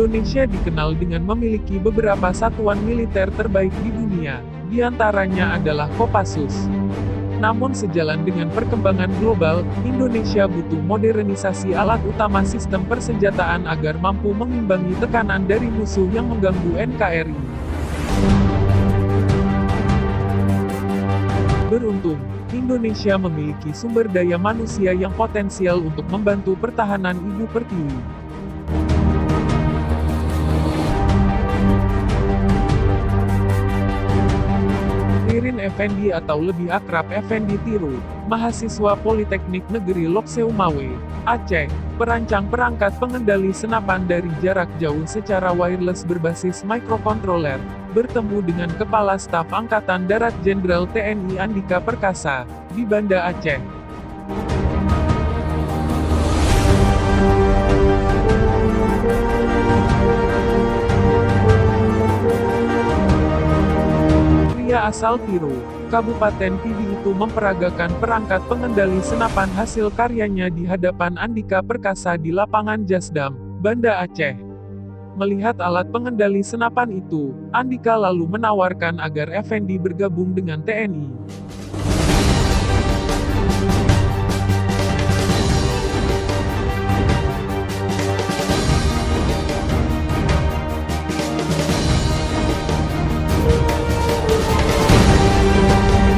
Indonesia dikenal dengan memiliki beberapa satuan militer terbaik di dunia, di antaranya adalah Kopassus. Namun sejalan dengan perkembangan global, Indonesia butuh modernisasi alat utama sistem persenjataan agar mampu mengimbangi tekanan dari musuh yang mengganggu NKRI. Beruntung, Indonesia memiliki sumber daya manusia yang potensial untuk membantu pertahanan Ibu Pertiwi. Ririn Effendi atau lebih akrab Effendi Tiru, mahasiswa Politeknik Negeri Lok Seumawe, Aceh, perancang perangkat pengendali senapan dari jarak jauh secara wireless berbasis microcontroller, bertemu dengan Kepala Staf Angkatan Darat Jenderal TNI Andika Perkasa, di Banda Aceh. Pria asal Tiru, Kabupaten Pidi itu memperagakan perangkat pengendali senapan hasil karyanya di hadapan Andika Perkasa di lapangan Jasdam, Banda Aceh. Melihat alat pengendali senapan itu, Andika lalu menawarkan agar Effendi bergabung dengan TNI.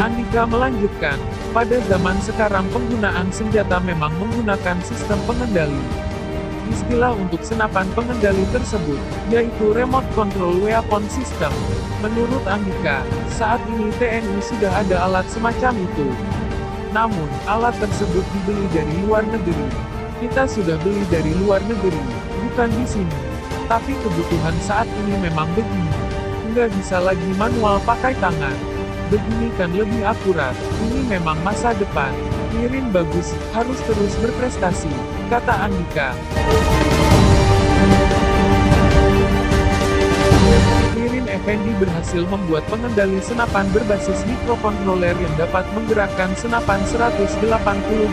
Andika melanjutkan, pada zaman sekarang penggunaan senjata memang menggunakan sistem pengendali. Istilah untuk senapan pengendali tersebut, yaitu Remote Control Weapon System. Menurut Andika, saat ini TNI sudah ada alat semacam itu. Namun, alat tersebut dibeli dari luar negeri. Kita sudah beli dari luar negeri, bukan di sini. Tapi kebutuhan saat ini memang begini. Nggak bisa lagi manual pakai tangan. Begini kan lebih akurat, ini memang masa depan. Ririn bagus, harus terus berprestasi, kata Andika. Ririn Effendi berhasil membuat pengendali senapan berbasis mikrokontroler yang dapat menggerakkan senapan 180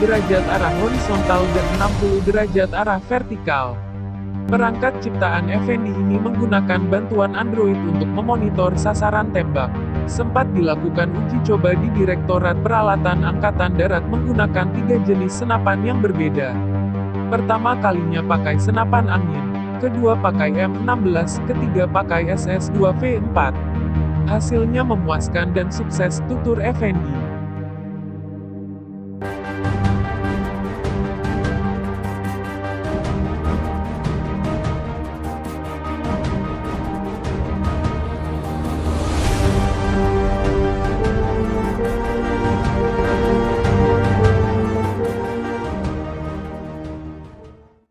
derajat arah horizontal dan 60 derajat arah vertikal. Perangkat ciptaan Effendi ini menggunakan bantuan Android untuk memonitor sasaran tembak. Sempat dilakukan uji coba di Direktorat Peralatan Angkatan Darat menggunakan 3 jenis senapan yang berbeda. Pertama kalinya pakai senapan angin, kedua pakai M16, ketiga pakai SS-2V4. Hasilnya memuaskan dan sukses, tutur Effendi.